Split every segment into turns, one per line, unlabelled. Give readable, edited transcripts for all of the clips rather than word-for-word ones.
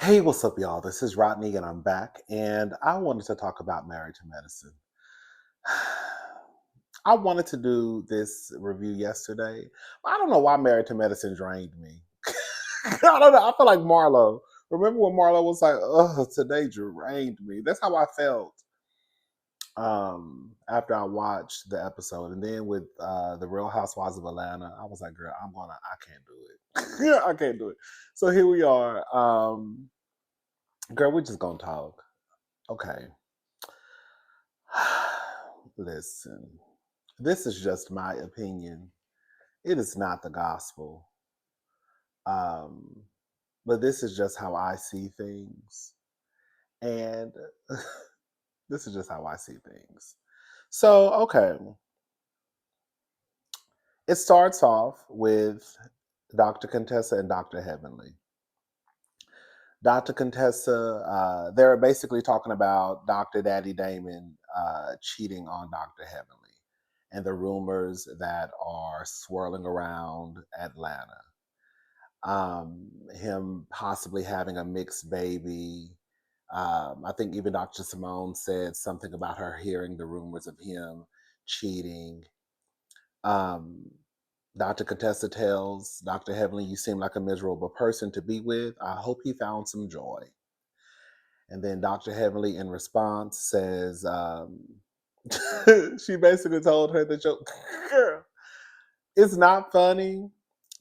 Hey, what's up, y'all? This is Rodney, and I'm back. And I wanted to talk about Married to Medicine. I wanted to do this review yesterday, but I don't know why Married to Medicine drained me. I don't know. I feel like Marlo. Remember when Marlo was like, "Oh, today drained me." That's how I felt after I watched the episode. And then with the Real Housewives of Atlanta, I was like, "Girl, I can't do it. Yeah, I can't do it." So here we are. Girl, we're just gonna talk. Okay. Listen, this is just my opinion. It is not the gospel. Um, but this is just how I see things. And this is just how I see things. So, okay. It starts off with Dr. Contessa and Dr. Heavenly. Dr. Contessa, they're basically talking about Dr. Daddy Damon cheating on Dr. Heavenly and the rumors that are swirling around Atlanta. Him possibly having a mixed baby. I think even Dr. Simone said something about her hearing the rumors of him cheating. Um, Dr. Contessa tells Dr. Heavenly, "You seem like a miserable person to be with. I hope he found some joy." And then Dr. Heavenly, in response, says, she basically told her that girl, it's not funny,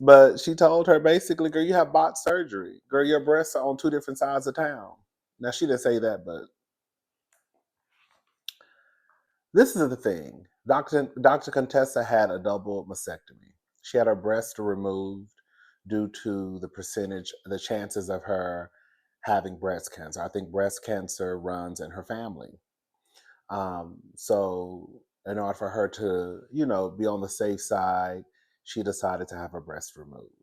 but she told her basically, girl, you have botched surgery. Girl, your breasts are on two different sides of town. Now, she didn't say that, but this is the thing. Dr. Contessa had a double mastectomy. She had her breast removed due to the chances of her having breast cancer. I think breast cancer runs in her family. So in order for her to, be on the safe side, she decided to have her breast removed.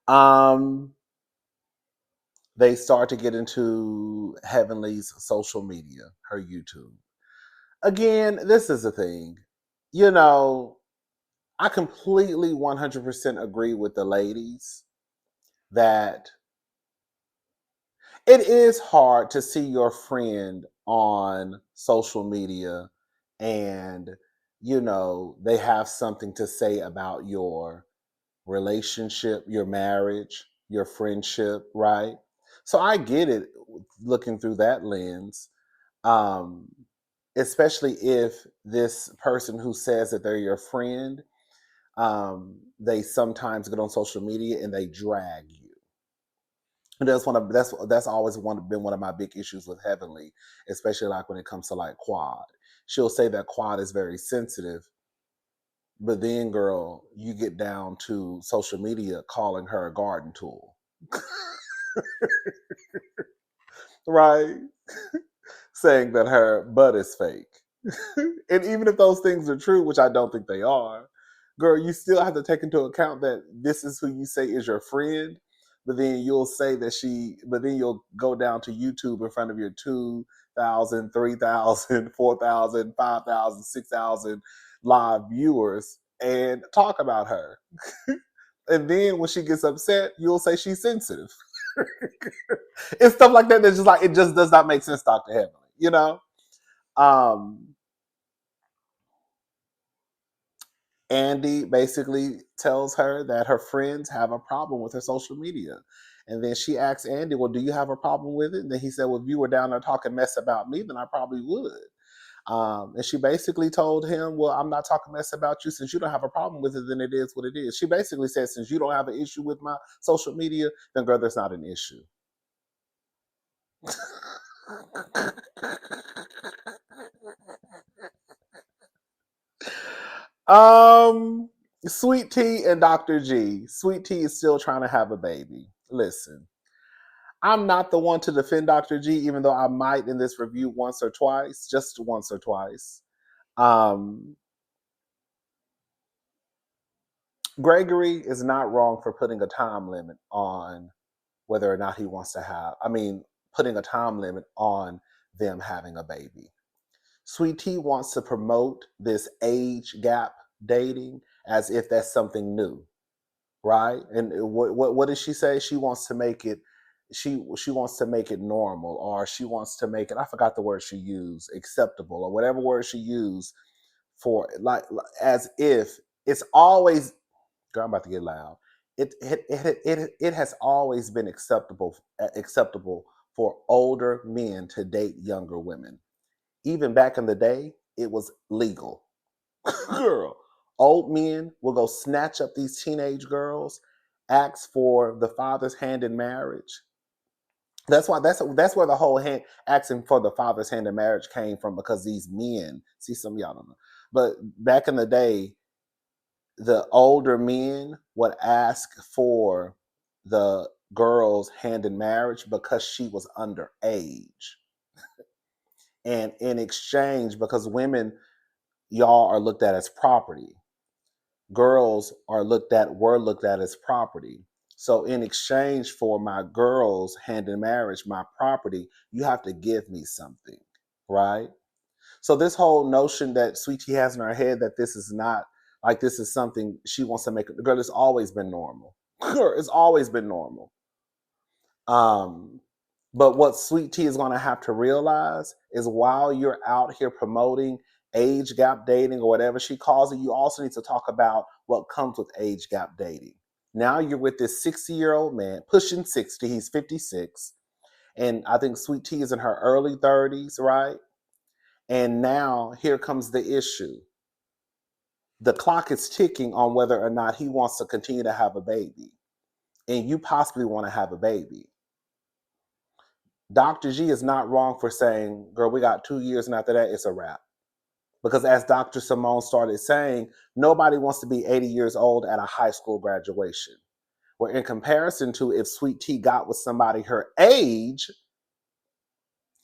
Um, they start to get into Heavenly's social media, her YouTube. Again, this is the thing. You know, I completely 100% agree with the ladies that it is hard to see your friend on social media and they have something to say about your relationship, your marriage, your friendship, right? So I get it looking through that lens. Um Especially if this person who says that they're your friend, they sometimes get on social media and they drag you. And that's always been one of my big issues with Heavenly, especially like when it comes to like Quad. She'll say that Quad is very sensitive, but then, girl, you get down to social media calling her a garden tool, right? Saying that her butt is fake. And even if those things are true, which I don't think they are, girl, you still have to take into account that this is who you say is your friend. But then you'll go down to YouTube in front of your 2,000, 3,000, 4,000, 5,000, 6,000 live viewers and talk about her. And then when she gets upset, you'll say she's sensitive. It's stuff like that that's just like, it just does not make sense, Dr. Heavenly. Um, Andy basically tells her that her friends have a problem with her social media. And then she asks Andy, "Well, do you have a problem with it?" And then he said, "Well, if you were down there talking mess about me, then I probably would." And she basically told him, "Well, I'm not talking mess about you. Since you don't have a problem with it, then it is what it is." She basically said, "Since you don't have an issue with my social media, then girl, there's not an issue." um, Sweet Tea and Dr. G. Sweet Tea is still trying to have a baby. Listen, I'm not the one to defend Dr. G, even though I might in this review once or twice, just once or twice. Um, Gregory is not wrong for putting a time limit on whether or not he wants to putting a time limit on them having a baby. Sweet Tea wants to promote this age gap dating as if that's something new, right? And what does she say? She wants to make it she wants to make it normal, or she wants to make it, I forgot the word she used, acceptable, or whatever word she used for, as if it's always, girl, I'm about to get loud. It has always been acceptable for older men to date younger women. Even back in the day, it was legal. Girl, old men will go snatch up these teenage girls, ask for the father's hand in marriage. That's where the whole hand asking for the father's hand in marriage came from, because these men, see, some of y'all don't know, but back in the day, the older men would ask for the girl's hand in marriage because she was underage. And in exchange, because women, y'all are looked at as property, girls were looked at as property. So in exchange for my girl's hand in marriage, my property, you have to give me something, right? So this whole notion that Sweet Tea has in her head that this is not, like, this is something she wants to make, girl, it's always been normal. Girl, it's always been normal. Um, but what Sweet Tea is going to have to realize is, while you're out here promoting age gap dating or whatever she calls it, you also need to talk about what comes with age gap dating. Now you're with this 60-year-old man, pushing 60, he's 56. And I think Sweet Tea is in her early 30s, right? And now here comes the issue. The clock is ticking on whether or not he wants to continue to have a baby. And you possibly want to have a baby. Dr. G is not wrong for saying, girl, we got 2 years, and after that, it's a wrap. Because as Dr. Simone started saying, nobody wants to be 80 years old at a high school graduation. Where in comparison to if Sweet Tea got with somebody her age,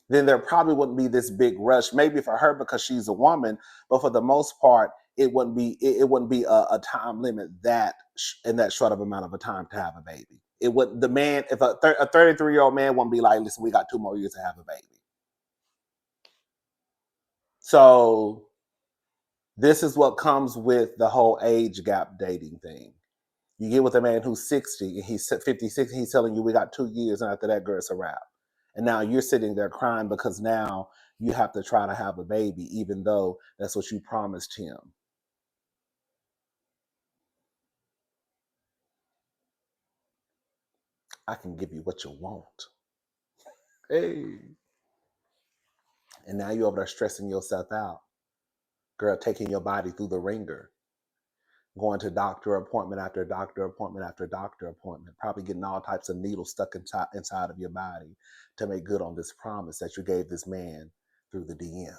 then there probably wouldn't be this big rush. Maybe for her because she's a woman, but for the most part, it wouldn't be a time limit that in that short of amount of a time to have a baby. It would, the man, if a 33-year-old man wouldn't be like, listen, we got 2 more years to have a baby. So this is what comes with the whole age gap dating thing. You get with a man who's 60 and he's 56, and he's telling you, we got 2 years, and after that, girl, it's a wrap. And now you're sitting there crying because now you have to try to have a baby, even though that's what you promised him. I can give you what you want. Hey. And now you're over there stressing yourself out. Girl, taking your body through the ringer. Going to doctor appointment after doctor appointment after doctor appointment. Probably getting all types of needles stuck inside of your body to make good on this promise that you gave this man through the DM.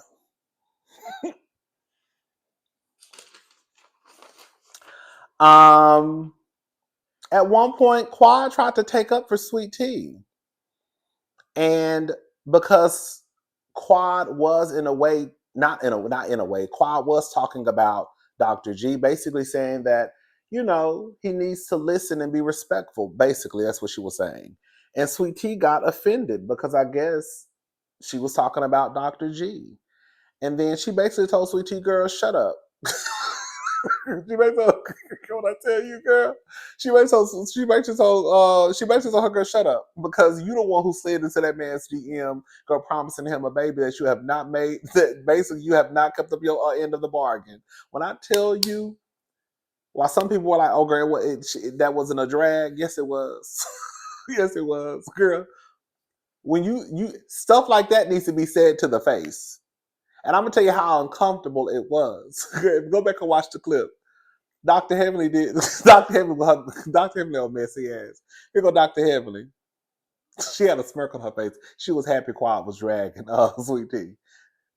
At one point, Quad tried to take up for Sweet Tea. And because Quad was in a way, not in a way, Quad was talking about Dr. G, basically saying that, he needs to listen and be respectful. Basically, that's what she was saying. And Sweet Tea got offended because I guess she was talking about Dr. G. And then she basically told Sweet Tea, girl, shut up. She basically told, what I tell you, girl? She basically told her, girl, shut up, because you the one who slid into that man's DM, girl, promising him a baby that you have not made, that basically you have not kept up your end of the bargain. When I tell you, while some people were like, oh, girl, that wasn't a drag. Yes, it was. Yes, it was, girl. When you stuff like that needs to be said to the face. And I'm gonna tell you how uncomfortable it was. Go back and watch the clip. Dr. Heavenly did. Dr. Heavenly, oh messy ass. Here go Dr. Heavenly. She had a smirk on her face. She was happy Quiet was dragging Sweet Tea.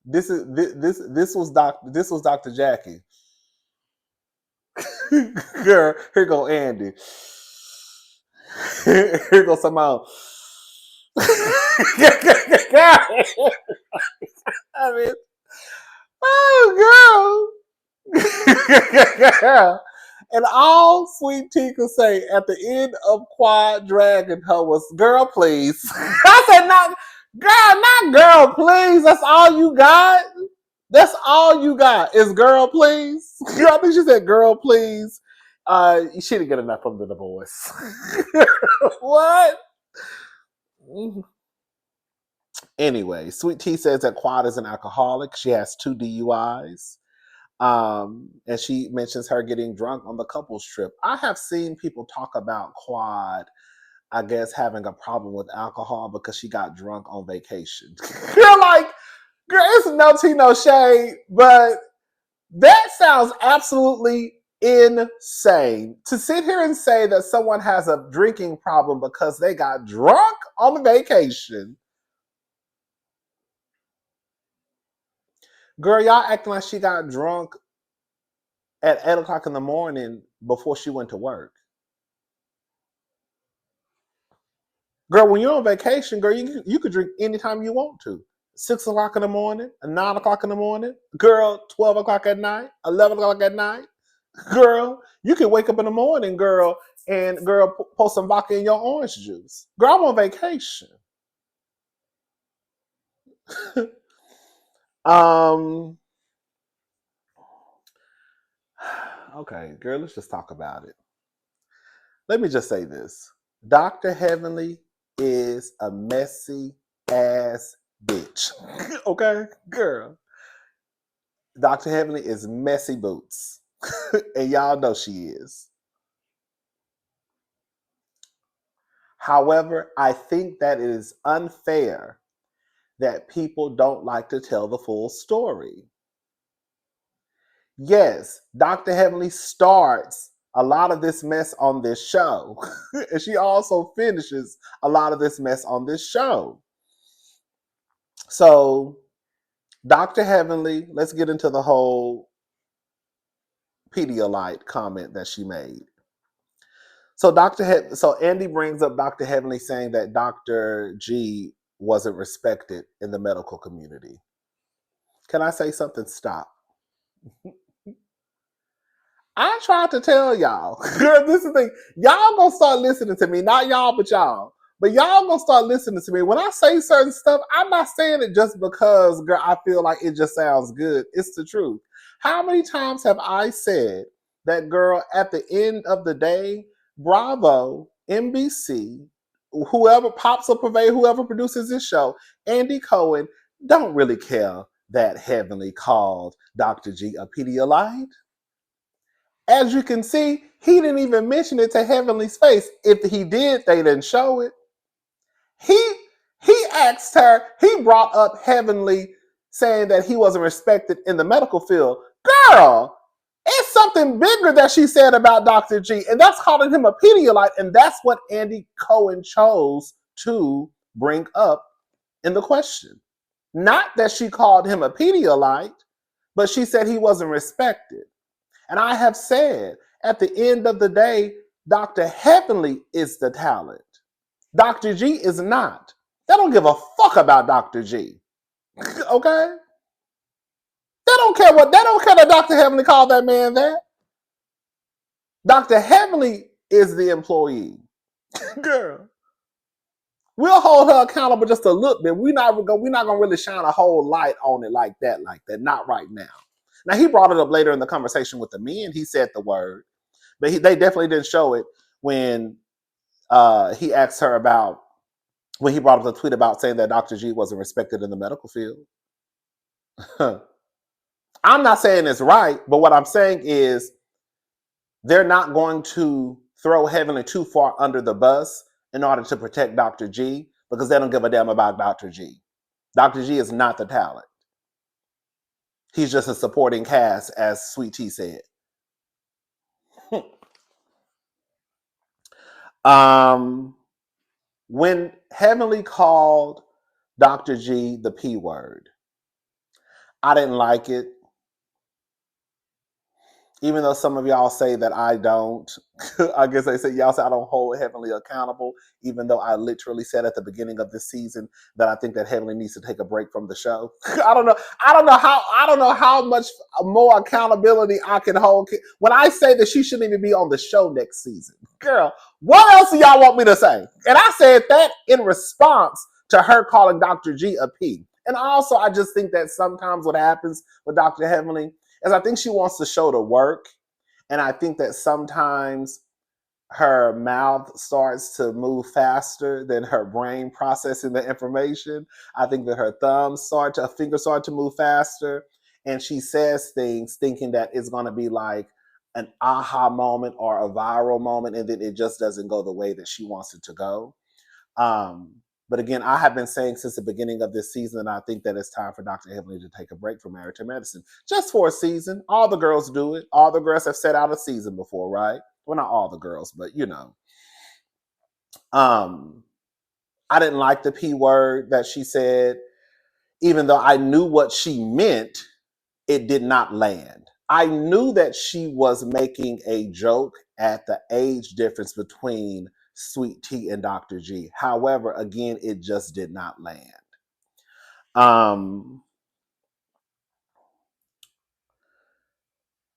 This was Dr. Jackie. Girl, here go Andy. Here go somehow. I mean, oh girl. And all Sweet Tea could say at the end of Quad dragging her was, girl, please. I said, not girl, please. That's all you got? That's all you got is girl, please? I think she said, girl, please. She didn't get enough from the voice. What? Anyway, Sweet Tea says that Quad is an alcoholic. She has 2 DUIs. And she mentions her getting drunk on the couples trip. I have seen people talk about Quad, I guess, having a problem with alcohol because she got drunk on vacation. You're like, girl, it's no tea, no shade, but that sounds absolutely insane. To sit here and say that someone has a drinking problem because they got drunk on the vacation. Girl, y'all acting like she got drunk at 8 o'clock in the morning before she went to work. Girl, when you're on vacation, girl, you could drink anytime you want to. 6 o'clock in the morning, 9 o'clock in the morning, girl, 12 o'clock at night, 11 o'clock at night. Girl, you can wake up in the morning, girl, and girl, pour some vodka in your orange juice. Girl, I'm on vacation. um, okay, girl, let's just talk about it. Let me just say this. Dr. Heavenly is a messy ass bitch. Okay, girl. Dr. Heavenly is messy boots. And y'all know she is. However, I think that it is unfair that people don't like to tell the full story. Yes, Dr. Heavenly starts a lot of this mess on this show. And she also finishes a lot of this mess on this show. So, Dr. Heavenly, let's get into the whole Pedialyte comment that she made. So so Andy brings up Dr. Heavenly saying that Dr. G wasn't respected in the medical community. Can I say something? Stop. I tried to tell y'all. Girl, this is the thing. Y'all gonna start listening to me. Not y'all, but y'all. But y'all gonna start listening to me. When I say certain stuff, I'm not saying it just because, girl, I feel like it just sounds good. It's the truth. How many times have I said that, girl, at the end of the day, Bravo, NBC, whoever pops up, purvey, whoever produces this show, Andy Cohen, don't really care that Heavenly called Dr. G a Pedialyte? As you can see, he didn't even mention it to Heavenly's face. If he did, they didn't show it. He asked her, he brought up Heavenly saying that he wasn't respected in the medical field. Girl, it's something bigger that she said about Dr. G, and that's calling him a Pedialyte, and that's what Andy Cohen chose to bring up in the question. Not that she called him a Pedialyte, but she said he wasn't respected. And I have said, at the end of the day, Dr. Heavenly is the talent. Dr. G is not. They don't give a fuck about Dr. G. Okay? They don't care that Dr. Heavenly called that man that. Dr. Heavenly is the employee. Girl. We'll hold her accountable just a little bit. We're not gonna really shine a whole light on it like that. Not right now. Now he brought it up later in the conversation with the men. He said the word, but they definitely didn't show it when he asked her about when he brought up the tweet about saying that Dr. G wasn't respected in the medical field. I'm not saying it's right, but what I'm saying is they're not going to throw Heavenly too far under the bus in order to protect Dr. G because they don't give a damn about Dr. G. Dr. G is not the talent. He's just a supporting cast, as Sweet Tea said. When Heavenly called Dr. G the P word, I didn't like it. Even though some of y'all say that I don't, I guess they say y'all say I don't hold Heavenly accountable, even though I literally said at the beginning of this season that I think that Heavenly needs to take a break from the show. I don't know how much more accountability I can hold. When I say that she shouldn't even be on the show next season. Girl, what else do y'all want me to say? And I said that in response to her calling Dr. G a P. And also, I just think that sometimes what happens with Dr. Heavenly is I think she wants the show to work. And I think that sometimes her mouth starts to move faster than her brain processing the information. I think that her fingers start to move faster, and she says things thinking that it's going to be like an aha moment or a viral moment, and then it just doesn't go the way that she wants it to go. Um, but again, I have been saying since the beginning of this season, I think that it's time for Dr. Heavenly to take a break from Married to Medicine, just for a season. All the girls do it. All the girls have set out a season before, right? Well, not all the girls, but you know. Um, I didn't like the P word that she said, even though I knew what she meant, it did not land. I knew that she was making a joke at the age difference between Sweet Tea and Dr. G. However, again, it just did not land. Um,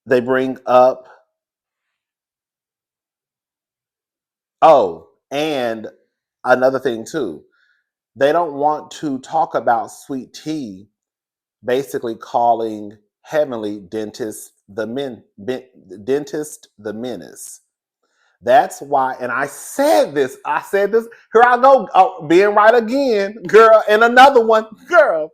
they bring up, oh, and another thing too, they don't want to talk about Sweet Tea basically calling Heavenly dentist the menace. That's why, and I said this, here I go, being right again, girl, and another one, girl.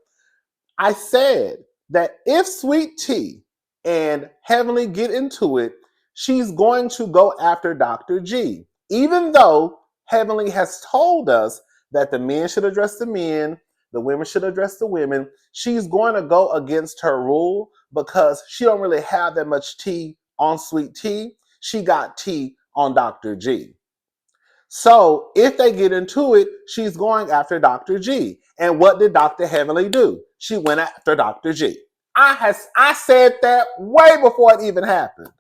I said that if Sweet Tea and Heavenly get into it, she's going to go after Dr. G, even though Heavenly has told us that the men should address the men, the women should address the women. She's going to go against her rule because she don't really have that much tea on Sweet Tea. She got tea on Dr. G. So if they get into it, she's going after Dr. G. And what did Dr. Heavenly do? She went after Dr. G. I said that way before it even happened.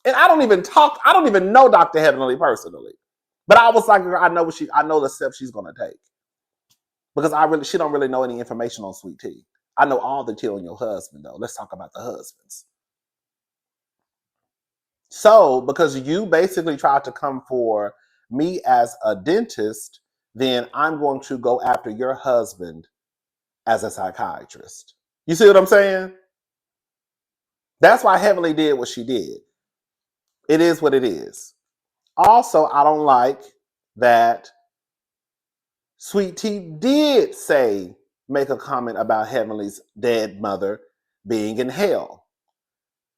And I don't even know Dr. Heavenly personally. But I was like, I know the steps she's gonna take. Because she don't really know any information on Sweet Tea. I know all the tea on your husband though. Let's talk about the husbands. So, because you basically tried to come for me as a dentist, then I'm going to go after your husband as a psychiatrist. You see what I'm saying? That's why Heavenly did what she did. It is what it is. Also, I don't like that Sweet Tea did make a comment about Heavenly's dead mother being in hell.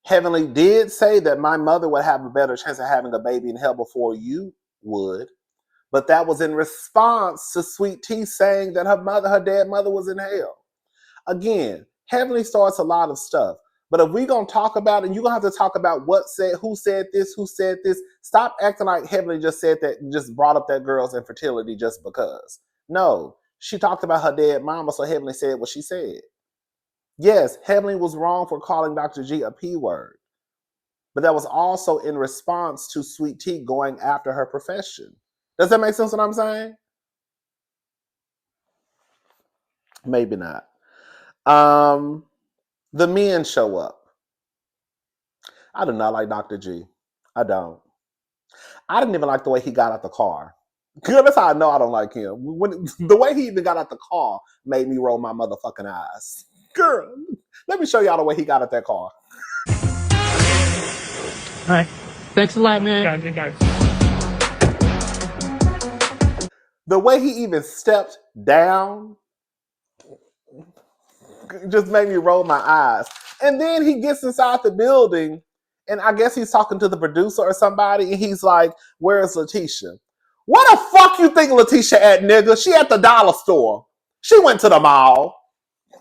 Heavenly did say that my mother would have a better chance of having a baby in hell before you would. But that was in response to Sweet Tea saying that her dead mother, was in hell. Again, Heavenly starts a lot of stuff. But if we're going to talk about it, and you're going to have to talk about who said this. Stop acting like Heavenly just said that, just brought up that girl's infertility just because. No, she talked about her dead mama, so Heavenly said what she said. Yes, Heavenly was wrong for calling Dr. G a P word. But that was also in response to Sweet Tea going after her profession. Does that make sense what I'm saying? Maybe not. The men show up. I do not like Dr. G. I don't. I didn't even like the way he got out the car. Good, that's how I know I don't like him. The way he even got out the car made me roll my motherfucking eyes. Girl, let me show y'all the way he got out that car.
All right. Thanks a lot, man.
The way he even stepped down just made me roll my eyes. And then he gets inside the building, and I guess he's talking to the producer or somebody, and he's like, "Where's Letitia?" What the fuck you think Letitia at, nigga? She at the dollar store. She went to the mall.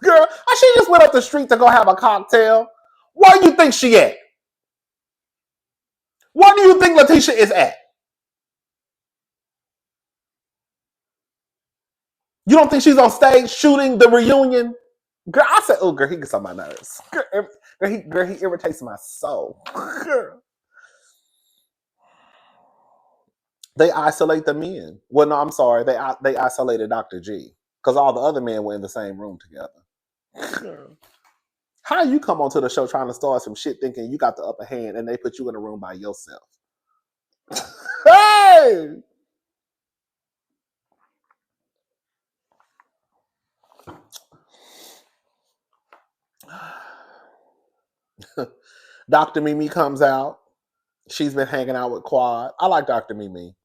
Girl, she just went up the street to go have a cocktail. Where do you think she at? Where do you think Letitia is at? You don't think she's on stage shooting the reunion? Girl, I said, oh, girl, he gets on my nerves. Girl, he irritates my soul. Girl. They isolate the men. Well, no, I'm sorry. They isolated Dr. G because all the other men were in the same room together. Girl. How you come onto the show trying to start some shit thinking you got the upper hand and they put you in a room by yourself? Hey! Dr. Mimi comes out. She's been hanging out with Quad. I like Dr. Mimi.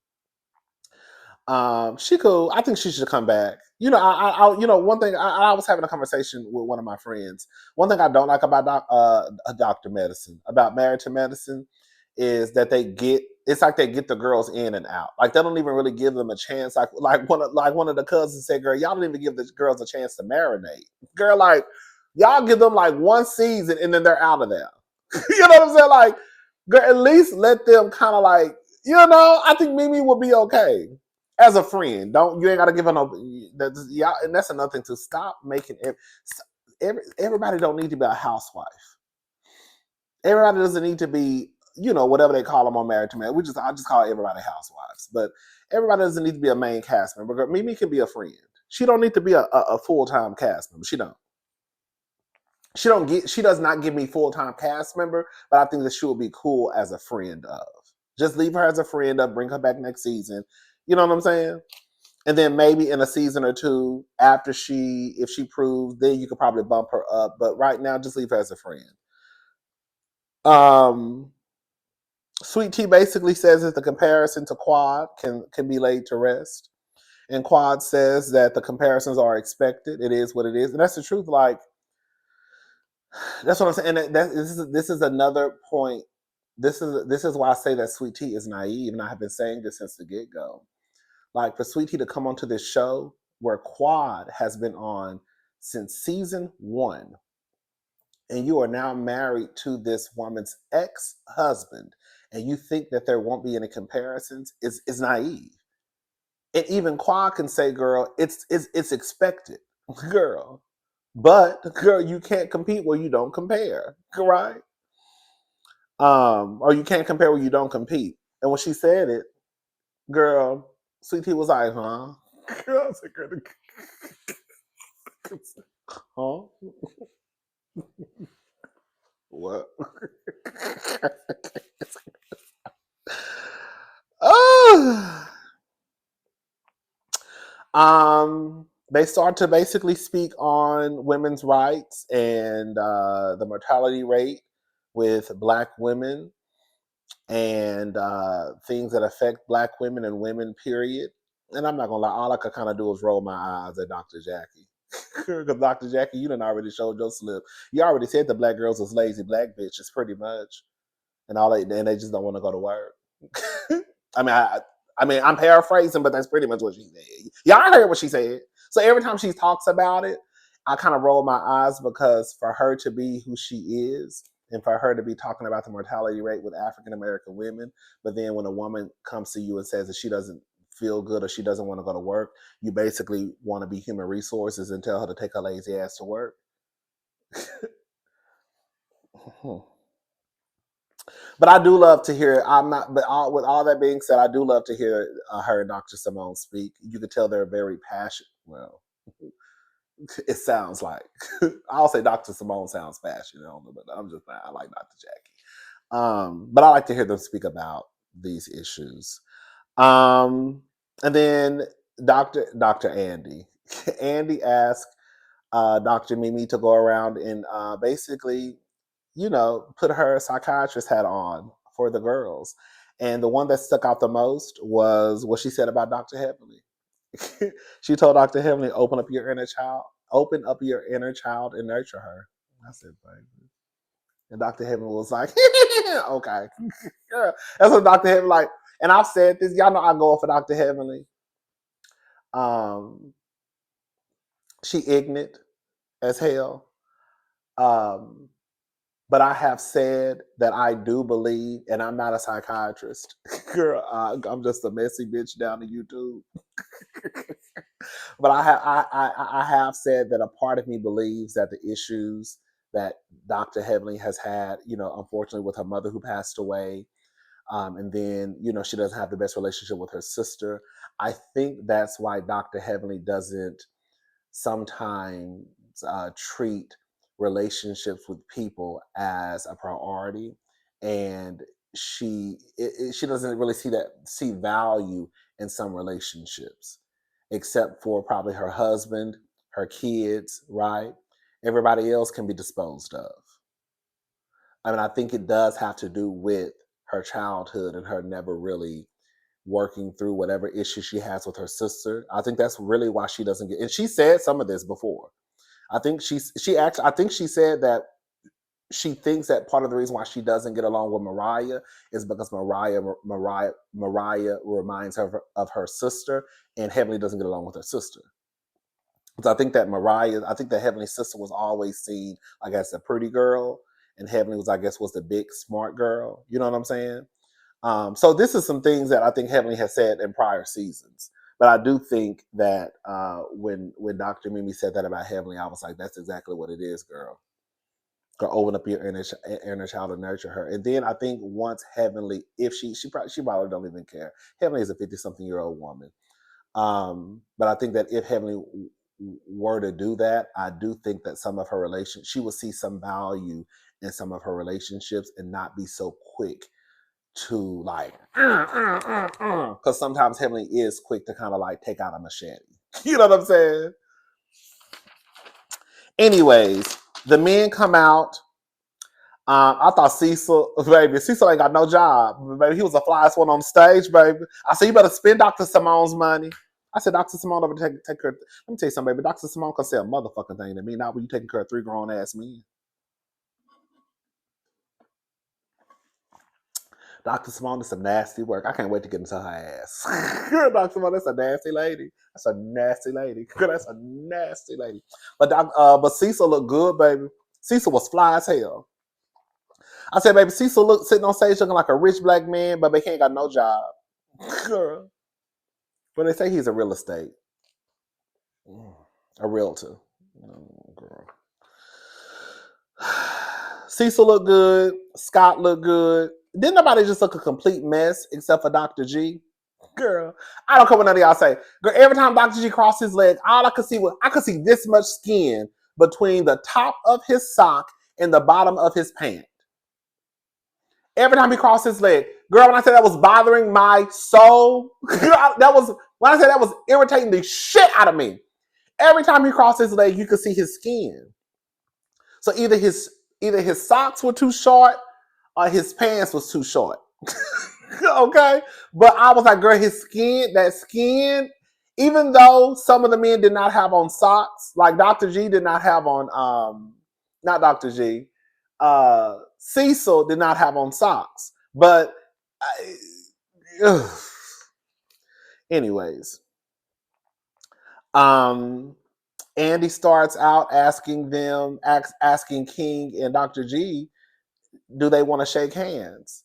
She cool. I think she should come back. One thing I was having a conversation with one of my friends. One thing I don't like about Doctor Medicine, about Married to Medicine, is that it's like they get the girls in and out. Like they don't even really give them a chance. Like one of the cousins said, "Girl, y'all don't even give the girls a chance to marinate." Girl, like y'all give them like one season and then they're out of there. You know what I'm saying? Like, girl, at least let them kind of like, I think Mimi will be okay as a friend. Don't you ain't got to give her no. Yeah, and that's another thing to stop making. Everybody don't need to be a housewife. Everybody doesn't need to be, whatever they call them on Married to Man. I just call everybody housewives, but everybody doesn't need to be a main cast member. Mimi can be a friend. She don't need to be a full time cast member. She don't. She does not give me full time cast member, but I think that she will be cool as a friend of. Just leave her as a friend of, bring her back next season. You know what I'm saying? And then maybe in a season or two after if she proves, then you could probably bump her up. But right now, just leave her as a friend. Um, Sweet Tea basically says that the comparison to Quad can be laid to rest. And Quad says that the comparisons are expected. It is what it is. And that's the truth. Like, that's what I'm saying. And this is another point. This is why I say that Sweet Tea is naive. And I have been saying this since the get-go. Like for Sweet Tea to come onto this show where Quad has been on since season 1, and you are now married to this woman's ex-husband, and you think that there won't be any comparisons, is naive. And even Quad can say, girl, it's expected, girl. But girl, you can't compete where you don't compare, right? Or you can't compare where you don't compete. And when she said it, girl, Sweet Tea was like, huh? Girl, I was like, girl, huh? What? Oh. They start to basically speak on women's rights and the mortality rate with Black women and things that affect Black women and women, period. And I'm not gonna lie, all I could kind of do is roll my eyes at Dr. Jackie. Because Dr. Jackie, you done already showed your slip. You already said the Black girls was lazy Black bitches, pretty much, and they just don't want to go to work. I mean, I'm paraphrasing, but that's pretty much what she said. Y'all heard what she said. So every time she talks about it, I kind of roll my eyes because for her to be who she is, and for her to be talking about the mortality rate with African American women, but then when a woman comes to you and says that she doesn't feel good or she doesn't want to go to work, you basically want to be human resources and tell her to take her lazy ass to work. But I do love to hear. I'm not, but with all that being said, I do love to hear her and Dr. Simone speak. You can tell they're very passionate. Well, it sounds like I'll say Dr. Simone sounds passionate on it, but I'm just I like Dr. Jackie. But I like to hear them speak about these issues. And then Dr. Andy, Andy asked Dr. Mimi to go around and basically put her psychiatrist hat on for the girls. And the one that stuck out the most was what she said about Dr. Heavenly. She told Dr. Heavenly, open up your inner child and nurture her. I said, baby. And Dr. Heavenly was like, okay. That's what Dr. Heavenly like. And I've said this, y'all know I go for Dr. Heavenly. She ignorant as hell. But I have said that I do believe, and I'm not a psychiatrist. Girl, I'm just a messy bitch down to YouTube. But I have said that a part of me believes that the issues that Dr. Heavenly has had, unfortunately with her mother who passed away, and then she doesn't have the best relationship with her sister. I think that's why Dr. Heavenly doesn't sometimes treat relationships with people as a priority, and she doesn't really see value in some relationships, except for probably her husband, her kids, right? Everybody else can be disposed of. I mean, I think it does have to do with her childhood and her never really working through whatever issue she has with her sister. I think that's really why she doesn't get. And she said some of this before. I think I think she said that she thinks that part of the reason why she doesn't get along with Mariah is because Mariah reminds her of her sister, and Heavenly doesn't get along with her sister. Because I think that Heavenly's sister was always seen like as a pretty girl, and Heavenly was, I guess, was the big smart girl. You know what I'm saying? So this is some things that I think Heavenly has said in prior seasons. But I do think that when Dr. Mimi said that about Heavenly, I was like, that's exactly what it is, girl. Go open up your inner child and nurture her. And then I think once Heavenly, if she probably don't even care. Heavenly is a 50-something-year-old woman. But I think that if Heavenly were to do that, I do think that some of her relations, she would see some value in some of her relationships and not be so quick to like, because sometimes Heavenly is quick to kind of like take out a machete. You know what I'm saying? Anyways, the men come out. I thought Cecil, baby, Cecil ain't got no job. Baby, he was the flyest one on stage, baby. I said, you better spend Dr. Simone's money. I said, Dr. Simone over take her. Let me tell you something, baby. Dr. Simone can say a motherfucking thing to me, not when you taking care of 3 grown ass men. Dr. Simone is some nasty work. I can't wait to get into her ass. Dr. Simone, that's a nasty lady. That's a nasty lady. That's a nasty lady. But Cecil looked good, baby. Cecil was fly as hell. I said, baby, Cecil look sitting on stage looking like a rich black man, but he ain't got no job. Girl. But they say he's a real estate. A realtor. Oh, girl. Cecil looked good. Scott looked good. Didn't nobody just look a complete mess except for Dr. G? Girl, I don't care what none of y'all say. Girl, every time Dr. G crossed his leg, all I could see was I could see this much skin between the top of his sock and the bottom of his pant. Every time he crossed his leg. Girl, when I said that was bothering my soul, when I said that was irritating the shit out of me. Every time he crossed his leg, you could see his skin. So either his socks were too short or his pants was too short. Okay? But I was like, girl, that skin, even though some of the men did not have on socks, like Dr. G did not have on, not Dr. G, Cecil did not have on socks. But, anyways, Andy starts out asking King and Dr. G, do they want to shake hands?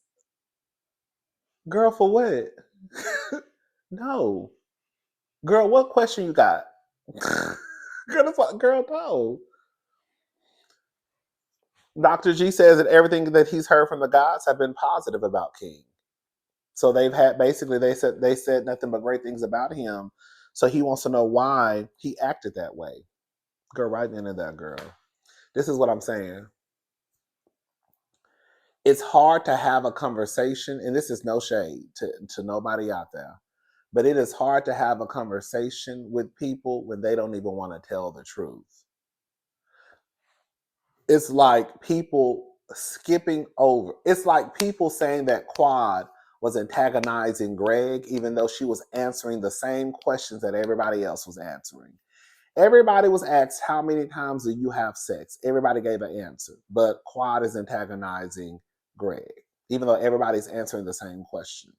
Girl, for what? No. Girl, what question you got? Girl, no. Dr. G says that everything that he's heard from the gods have been positive about King. So they've had they said nothing but great things about him. So he wants to know why he acted that way. Girl, right into that, girl. This is what I'm saying. It's hard to have a conversation, and this is no shade to nobody out there, but it is hard to have a conversation with people when they don't even want to tell the truth. It's like people skipping over. It's like people saying that Quad was antagonizing Greg, even though she was answering the same questions that everybody else was answering. Everybody was asked, how many times do you have sex? Everybody gave an answer, but Quad is antagonizing Greg, even though everybody's answering the same questions.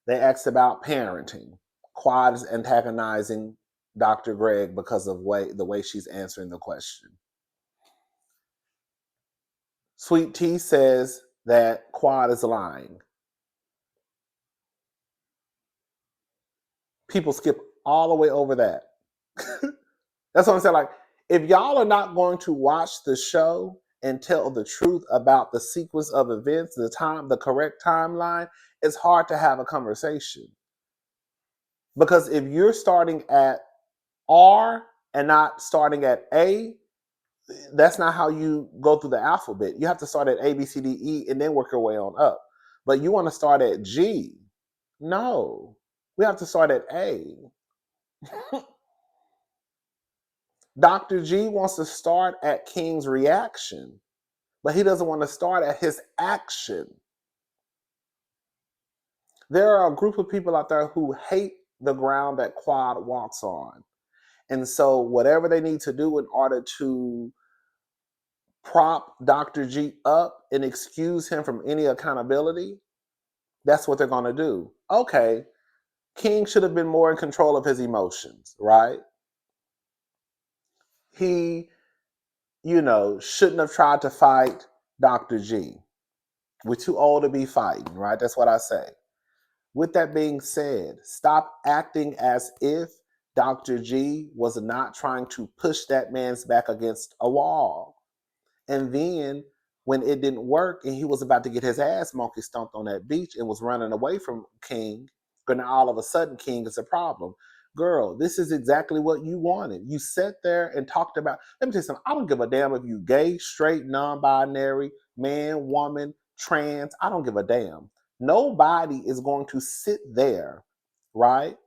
They asked about parenting. Quad is antagonizing Dr. Greg because of the way she's answering the question. Sweet Tea says that Quad is lying. People skip all the way over that. That's what I'm saying. Like, if y'all are not going to watch the show and tell the truth about the sequence of events, the correct timeline, it's hard to have a conversation. Because if you're starting at R and not starting at A, that's not how you go through the alphabet. You have to start at A, B, C, D, E, and then work your way on up. But you want to start at G. No, we have to start at A. Dr. G wants to start at King's reaction, but he doesn't want to start at his action. There are a group of people out there who hate the ground that Quad walks on. And so, whatever they need to do in order to prop Dr. G up and excuse him from any accountability, that's what they're going to do. Okay, King should have been more in control of his emotions, right? He, shouldn't have tried to fight Dr. G. We're too old to be fighting, right? That's what I say. With that being said, stop acting as if Dr. G was not trying to push that man's back against a wall. And then when it didn't work and he was about to get his ass monkey stomped on that beach and was running away from King, but now all of a sudden King is a problem. Girl, this is exactly what you wanted. You sat there and talked about, let me tell you something, I don't give a damn if you gay, straight, non-binary, man, woman, trans, I don't give a damn. Nobody is going to sit there, right,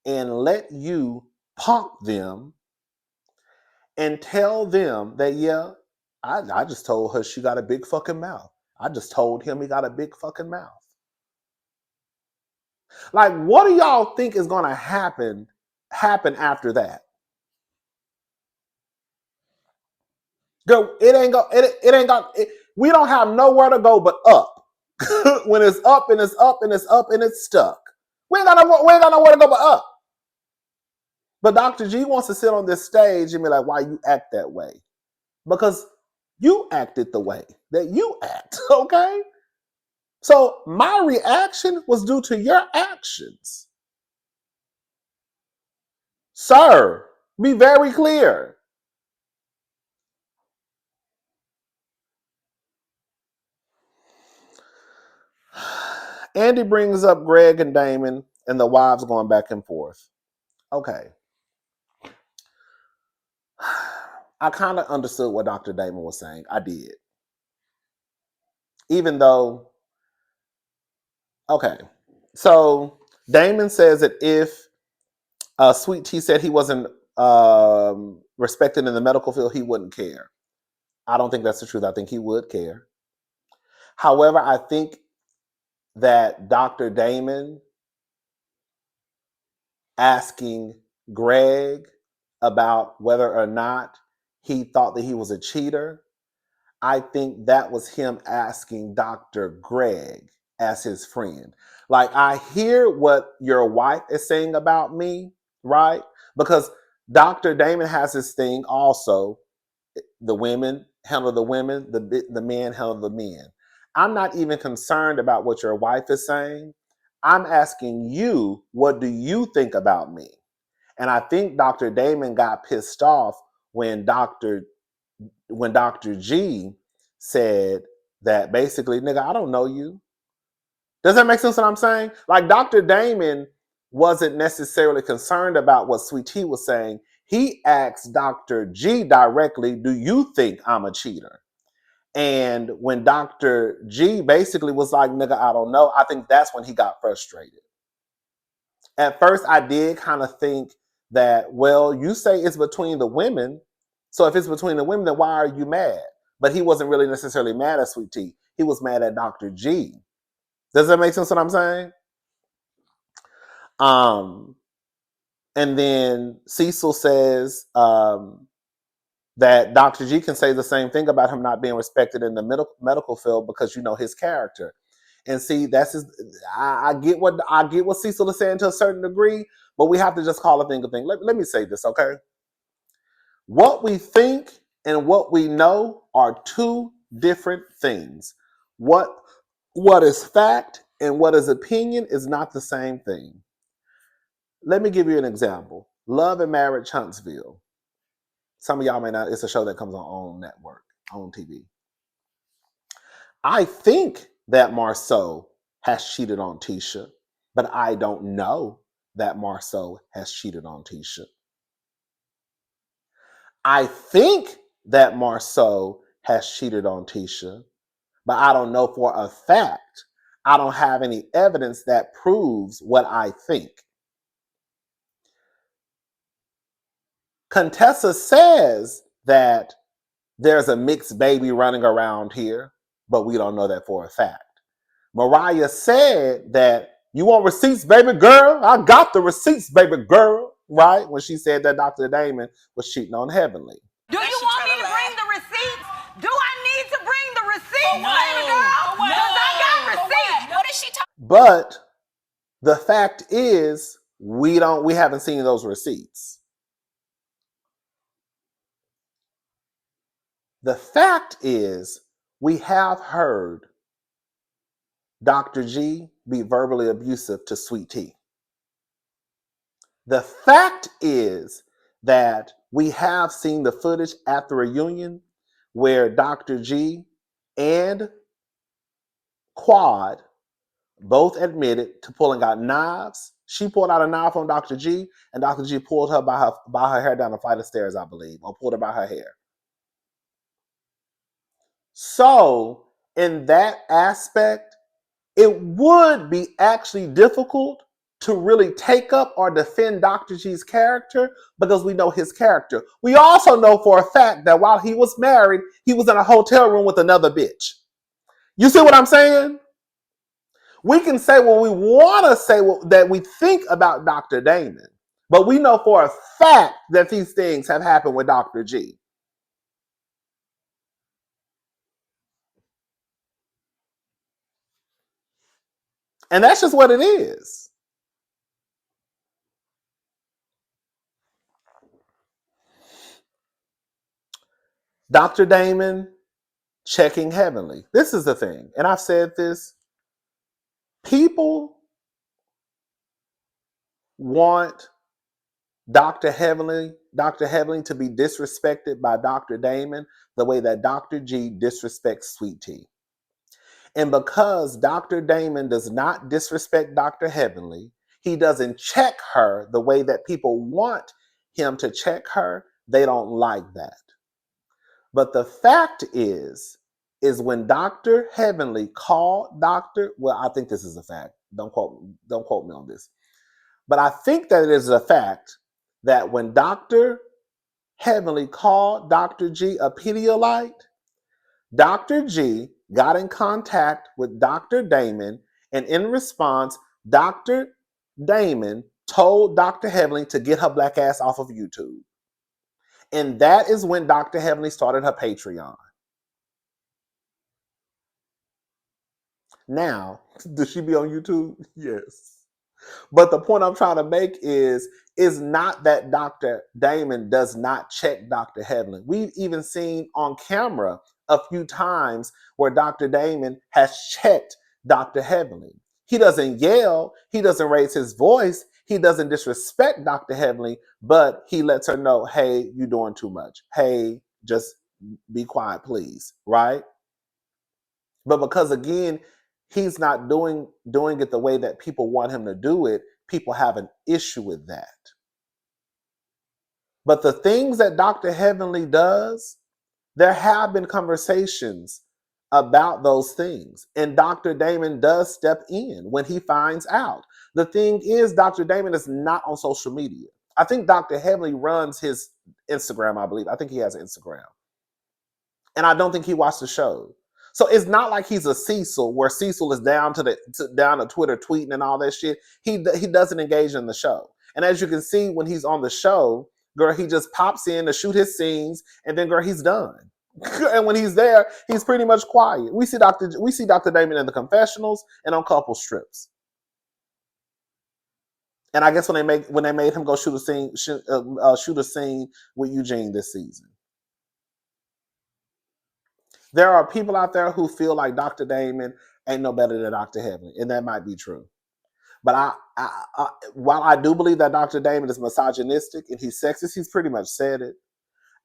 and let you punk them and tell them that, yeah, I just told her she got a big fucking mouth. I just told him he got a big fucking mouth. Like, what do y'all think is gonna happen after that? Go, it ain't go, it ain't got we don't have nowhere to go but up. When it's up and it's up and it's up and it's stuck. We ain't got nowhere to go but up. But Dr. G wants to sit on this stage and be like, why you act that way? Because you acted the way that you act, okay? So my reaction was due to your actions. Sir, be very clear. Andy brings up Greg and Damon and the wives going back and forth. Okay. I kind of understood what Dr. Damon was saying. I did. Even though, okay. So Damon says that if Sweet Tea said he wasn't respected in the medical field, he wouldn't care. I don't think that's the truth. I think he would care. However, I think that Dr. Damon asking Greg about whether or not he thought that he was a cheater, I think that was him asking Dr. Greg as his friend. Like, I hear what your wife is saying about me, right? Because Dr. Damon has this thing also, the women handle the women, the men handle the men. I'm not even concerned about what your wife is saying. I'm asking you, what do you think about me? And I think Dr. Damon got pissed off when Dr. G said that basically, nigga, I don't know you. Does that make sense what I'm saying? Like, Dr. Damon wasn't necessarily concerned about what Sweet Tea was saying. He asked Dr. G directly, do you think I'm a cheater? And when Dr. G basically was like, nigga, I don't know, I think that's when he got frustrated. At first, I did kind of think that, well, you say it's between the women. So if it's between the women, then why are you mad? But he wasn't really necessarily mad at Sweet Tea. He was mad at Dr. G. Does that make sense what I'm saying? And then Cecil says that Dr. G can say the same thing about him not being respected in the medical field because you know his character. And see, that's his. I get what Cecil is saying to a certain degree, but we have to just call a thing a thing. Let me say this, okay? What we think and what we know are two different things. What is fact and what is opinion is not the same thing. Let me give you an example. Love and Marriage Huntsville. Some of y'all may not. It's a show that comes on network, on TV. I think that Marceau has cheated on Tisha, but I don't know that Marceau has cheated on Tisha. I think that Marceau has cheated on Tisha, but I don't know for a fact. I don't have any evidence that proves what I think. Contessa says that there's a mixed baby running around here, but we don't know that for a fact. Mariah said that, You want receipts, baby girl? I got the receipts, baby girl. Right? When she said that Dr. Damon was cheating on Heavenly.
Do you want me to bring the receipts? Do I need to bring the receipts, baby girl? Because I got receipts. What is she talking?
But the fact is, we haven't seen those receipts. The fact is, we have heard Dr. G be verbally abusive to Sweet Tea. The fact is that we have seen the footage at the reunion where Dr. G and Quad both admitted to pulling out knives. She pulled out a knife on Dr. G, and Dr. G pulled her by her hair down a flight of stairs, I believe, or pulled her by her hair. So, in that aspect, it would be actually difficult to really take up or defend Dr. G's character because we know his character. We also know for a fact that while he was married, he was in a hotel room with another bitch. You see what I'm saying? We can say what we want to say that we think about Dr. Damon, but we know for a fact that these things have happened with Dr. G. And that's just what it is. Dr. Damon checking Heavenly. This is the thing, and I've said this. People want Dr. Heavenly to be disrespected by Dr. Damon the way that Dr. G disrespects Sweet Tea. And because Dr. Damon does not disrespect Dr. Heavenly, he doesn't check her the way that people want him to check her, they don't like that. But the fact is when Dr. Heavenly called I think this is a fact. Don't quote me on this. But I think that it is a fact that when Dr. Heavenly called Dr. G a Pedialyte, Dr. G got in contact with Dr. Damon, and in response, Dr. Damon told Dr. Heavenly to get her black ass off of YouTube. And that is when Dr. Heavenly started her Patreon. Now, does she be on YouTube? Yes. But the point I'm trying to make is not that Dr. Damon does not check Dr. Heavenly. We've even seen on camera a few times where Dr. Damon has checked Dr. Heavenly. He doesn't yell, he doesn't raise his voice, he doesn't disrespect Dr. Heavenly, but he lets her know, hey, you're doing too much. Hey, just be quiet, please, right? But because again, he's not doing it the way that people want him to do it, people have an issue with that. But the things that Dr. Heavenly does, there have been conversations about those things. And Dr. Damon does step in when he finds out. The thing is, Dr. Damon is not on social media. I think Dr. Heavenly runs his Instagram, I believe. I think he has an Instagram. And I don't think he watched the show. So it's not like he's a Cecil where Cecil is down to Twitter tweeting and all that shit. He doesn't engage in the show. And as you can see, when he's on the show, girl, he just pops in to shoot his scenes, and then girl, he's done. And when he's there, he's pretty much quiet. We see Dr. Damon in the confessionals and on couple strips. And I guess when they made him go shoot a scene with Eugene this season. There are people out there who feel like Dr. Damon ain't no better than Dr. Heavenly, and that might be true. But while I do believe that Dr. Damon is misogynistic and he's sexist, he's pretty much said it.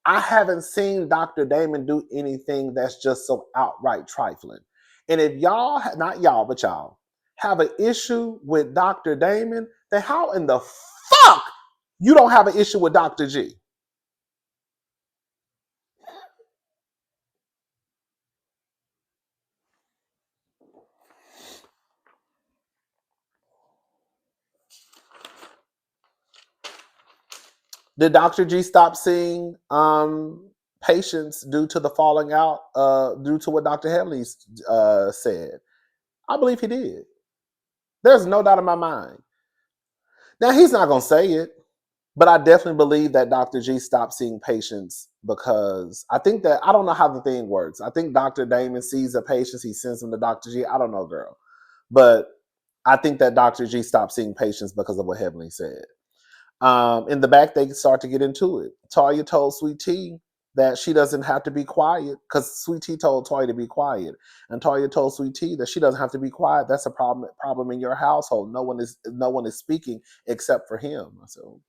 I haven't seen Dr. Damon do anything that's just so outright trifling. And if y'all, not y'all, but y'all, have an issue with Dr. Damon, then how in the fuck you don't have an issue with Dr. G? Did Dr. G stop seeing patients due to the falling out, due to what Dr. Heavenly said? I believe he did. There's no doubt in my mind. Now, he's not going to say it, but I definitely believe that Dr. G stopped seeing patients because I think that, I don't know how the thing works. I think Dr. Damon sees a patient, he sends them to Dr. G. I don't know, girl. But I think that Dr. G stopped seeing patients because of what Heavenly said. In the back, they start to get into it. Toya told Sweet Tea that she doesn't have to be quiet because Sweet Tea told Toya to be quiet, and Toya told Sweet Tea that she doesn't have to be quiet. That's a problem in your household. No one is speaking except for him. I said, oh,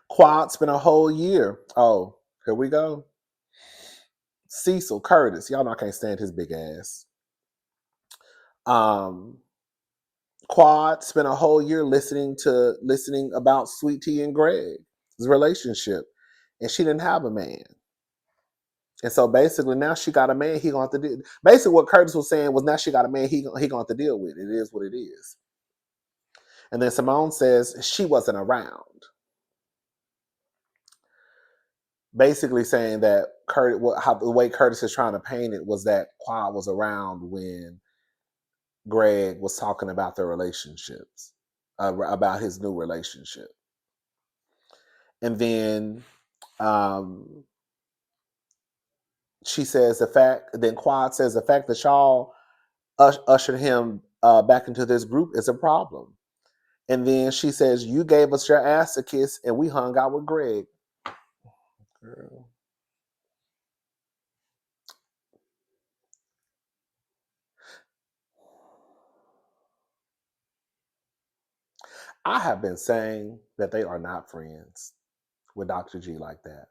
Quad spent a whole year. Oh, here we go. Cecil Curtis. Y'all know I can't stand his big ass. Quad spent a whole year listening about Sweet Tea and Greg's relationship, and she didn't have a man. And so basically, now she got a man. He gonna have to deal. Basically, what Curtis was saying was, now she got a man. He gonna have to deal with it. It is what it is. And then Simone says she wasn't around. Basically saying that the way Curtis is trying to paint it was that Quad was around when Greg was talking about their relationships, about his new relationship. And then she says then Quad says the fact that y'all ushered him back into this group is a problem. And then she says, you gave us your ass a kiss and we hung out with Greg. Girl. I have been saying that they are not friends with Dr. G like that.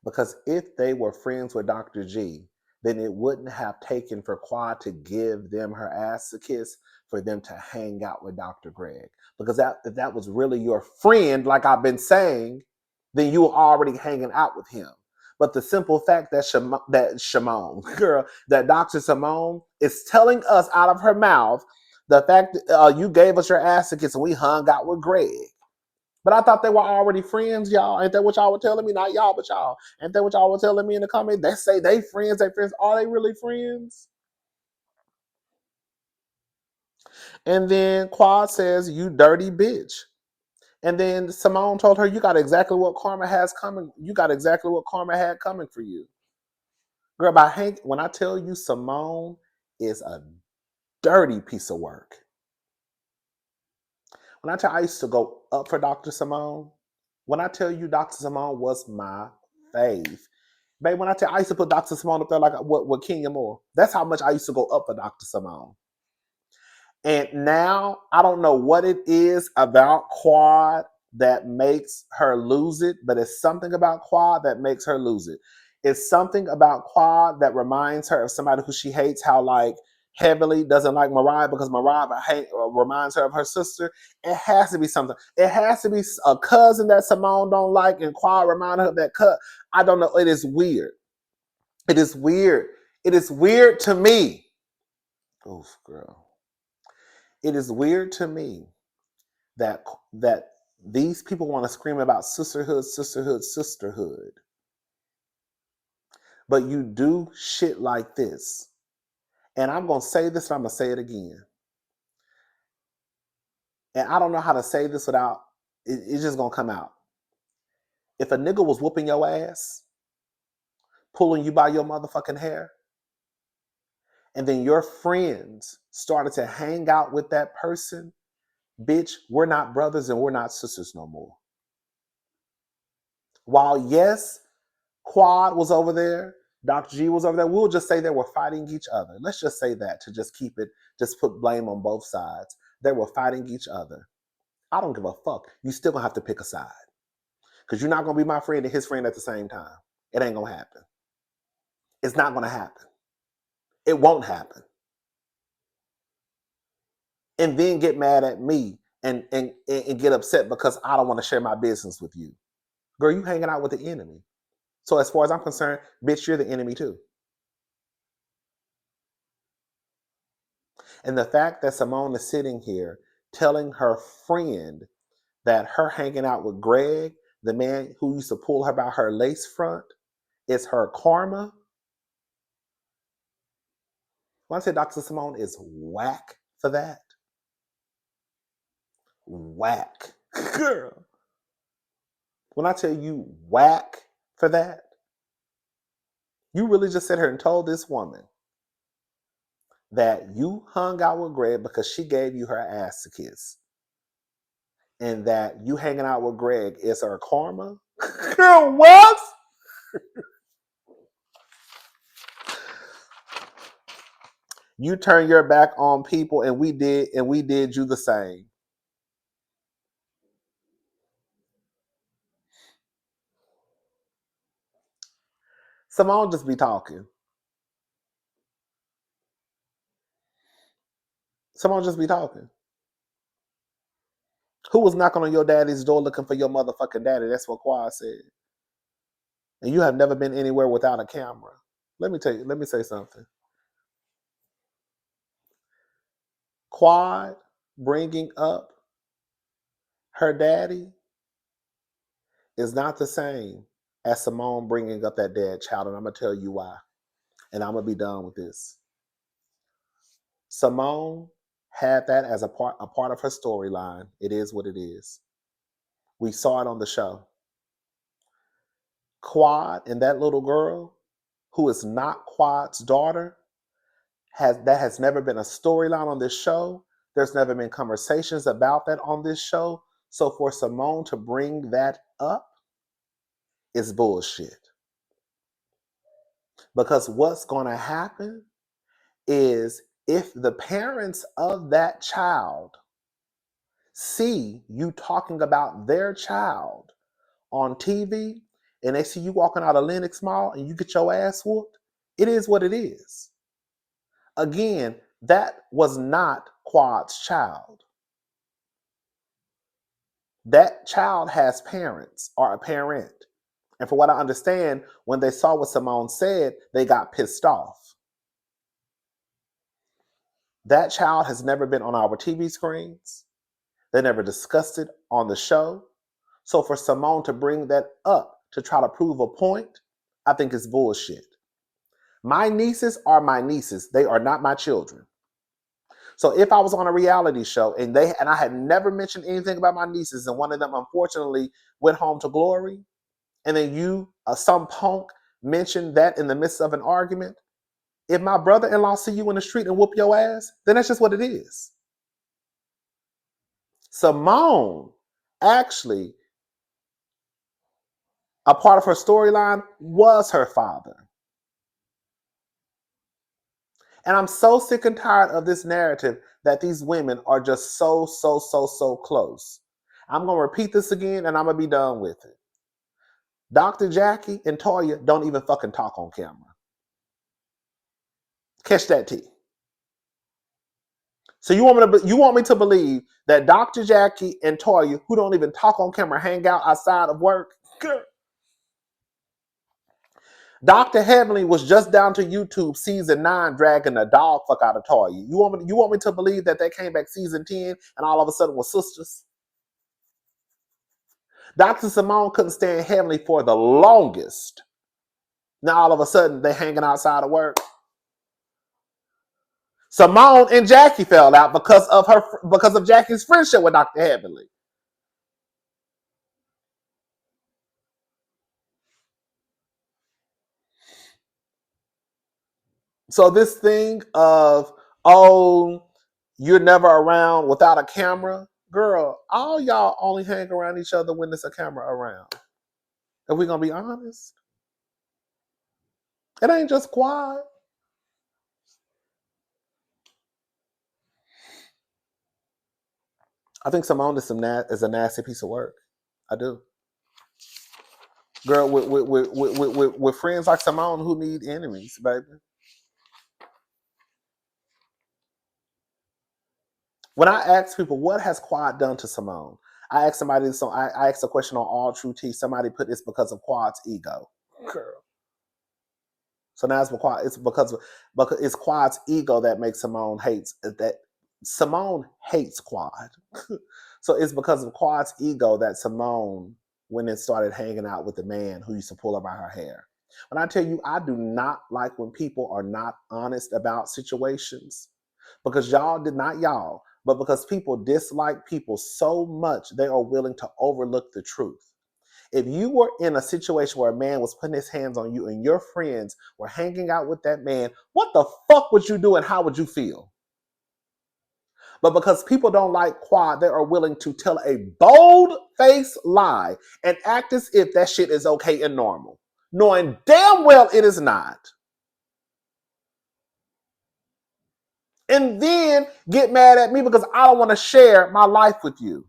Because if they were friends with Dr. G, then it wouldn't have taken for Quad to give them her ass a kiss for them to hang out with Dr. Greg. Because if that was really your friend, like I've been saying, then you were already hanging out with him. But the simple fact that that Dr. Simone is telling us out of her mouth the fact that you gave us your ass a kiss and we hung out with Greg. But I thought they were already friends, y'all. Ain't that what y'all were telling me? Not y'all, but y'all. Ain't that what y'all were telling me in the comments? They say they friends, they friends. Are they really friends? And then Quad says, you dirty bitch. And then Simone told her, you got exactly what karma has coming. You got exactly what karma had coming for you. Girl, when I tell you Simone is a dirty piece of work. When I tell you I used to go up for Dr. Simone, when I tell you Dr. Simone was my fave. Babe, when I tell you, I used to put Dr. Simone up there like what Kenya Moore. That's how much I used to go up for Dr. Simone. And now I don't know what it is about Quad that makes her lose it, but it's something about Quad that makes her lose it. It's something about Quad that reminds her of somebody who she hates, how like Heavenly doesn't like Mariah because Mariah reminds her of her sister. It has to be something. It has to be a cousin that Simone don't like, and Quad remind her of that cut. I don't know. It is weird. It is weird. It is weird to me. Oof, girl. It is weird to me that these people want to scream about sisterhood, sisterhood, sisterhood. But you do shit like this. And I'm going to say this and I'm going to say it again. And I don't know how to say this without, it's just going to come out. If a nigga was whooping your ass, pulling you by your motherfucking hair, and then your friends started to hang out with that person, bitch, we're not brothers and we're not sisters no more. While yes, Quad was over there, Dr. G was over there, we'll just say they were fighting each other. Let's just say that to just keep it, just put blame on both sides. They were fighting each other. I don't give a fuck. You still gonna have to pick a side. Because you're not gonna be my friend and his friend at the same time. It ain't gonna happen. It's not gonna happen. It won't happen. And then get mad at me and get upset because I don't want to share my business with you. Girl, you hanging out with the enemy. So as far as I'm concerned, bitch, you're the enemy too. And the fact that Simone is sitting here telling her friend that her hanging out with Greg, the man who used to pull her by her lace front, It's her karma. When I say Dr. Simone is whack for that, whack. Girl. When I tell you whack for that, you really just sat here and told this woman that you hung out with Greg because she gave you her ass to kiss. And that you hanging out with Greg is her karma? Girl, what? You turn your back on people and we did you the same. Simone just be talking. Simone just be talking. Who was knocking on your daddy's door looking for your motherfucking daddy? That's what Quad said. And you have never been anywhere without a camera. Let me say something. Quad bringing up her daddy is not the same as Simone bringing up that dead child. And I'm going to tell you why. And I'm going to be done with this. Simone had that as a part of her storyline. It is what it is. We saw it on the show. Quad and that little girl, who is not Quad's daughter, has never been a storyline on this show. There's never been conversations about that on this show. So for Simone to bring that up is bullshit. Because what's going to happen is if the parents of that child see you talking about their child on TV and they see you walking out of Lenox Mall and you get your ass whooped, it is what it is. Again, that was not Quad's child. That child has parents or a parent. And for what I understand, when they saw what Simone said, they got pissed off. That child has never been on our TV screens. They never discussed it on the show. So for Simone to bring that up to try to prove a point, I think is bullshit. My nieces are my nieces. They are not my children. So if I was on a reality show and I had never mentioned anything about my nieces and one of them unfortunately went home to glory, and then you, some punk, mentioned that in the midst of an argument, if my brother-in-law see you in the street and whoop your ass, then that's just what it is. Simone, actually, a part of her storyline was her father. And I'm so sick and tired of this narrative that these women are just so close. I'm going to repeat this again and I'm going to be done with it. Dr. Jackie and Toya don't even fucking talk on camera. Catch that tea. So you want me to believe that Dr. Jackie and Toya, who don't even talk on camera, hang out outside of work? Good. Dr. Heavenly was just down to YouTube season 9 dragging the dog fuck out of Toya. You want me to believe that they came back season 10 and all of a sudden were sisters? Dr. Simone couldn't stand Heavenly for the longest. Now all of a sudden they hanging outside of work. Simone and Jackie fell out because of Jackie's friendship with Dr. Heavenly. So this thing of, oh, you're never around without a camera, girl, all y'all only hang around each other when there's a camera around. If we're going to be honest, it ain't just quiet. I think Simone is a nasty piece of work. I do. Girl, with friends like Simone, who need enemies, baby? When I ask people, what has Quad done to Simone? I asked somebody, so I asked a question on All True Tea. Somebody put it's because of Quad's ego. Girl. So now it's because it's Quad's ego that makes Simone hates that. Simone hates Quad. So it's because of Quad's ego that Simone went and started hanging out with the man who used to pull her by her hair. When I tell you, I do not like when people are not honest about situations, because y'all did not y'all, but because people dislike people so much, they are willing to overlook the truth. If you were in a situation where a man was putting his hands on you and your friends were hanging out with that man, what the fuck would you do and how would you feel? But because people don't like Quad, they are willing to tell a bold-faced lie and act as if that shit is okay and normal, knowing damn well it is not. And then get mad at me because I don't want to share my life with you.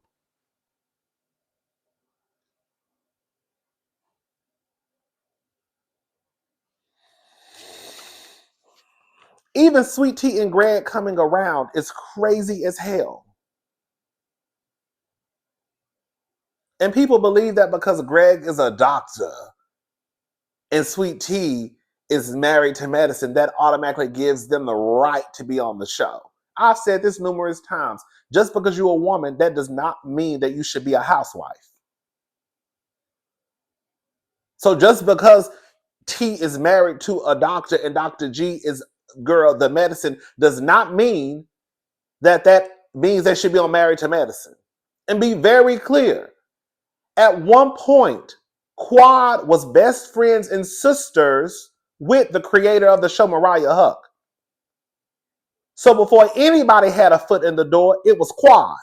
Even Sweet Tea and Greg coming around is crazy as hell. And people believe that because Greg is a doctor and Sweet Tea is married to medicine, that automatically gives them the right to be on the show. I've said this numerous times. Just because you're a woman, that does not mean that you should be a housewife. So just because T is married to a doctor and Dr. G is the medicine, does not mean that means they should be on Married to Medicine. And be very clear. At one point, Quad was best friends and sisters with the creator of the show, Mariah Huck. So before anybody had a foot in the door, it was Quad.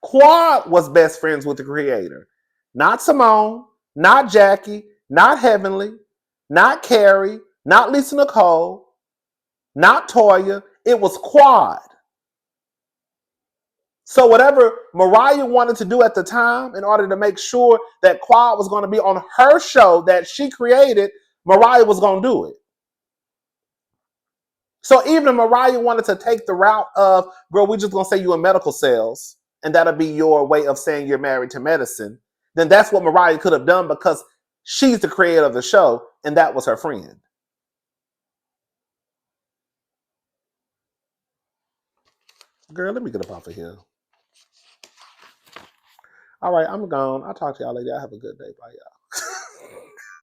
Quad was best friends with the creator. Not Simone, not Jackie, not Heavenly, not Carrie, not Lisa Nicole, not Toya. It was Quad. So whatever Mariah wanted to do at the time in order to make sure that Quad was going to be on her show that she created, Mariah was going to do it. So even if Mariah wanted to take the route of, girl, we're just going to say you in medical sales, and that'll be your way of saying you're married to medicine, then that's what Mariah could have done because she's the creator of the show, and that was her friend. Girl, let me get up off of here. All right, I'm gone. I'll talk to y'all later. Y'all have a good day. Bye, y'all.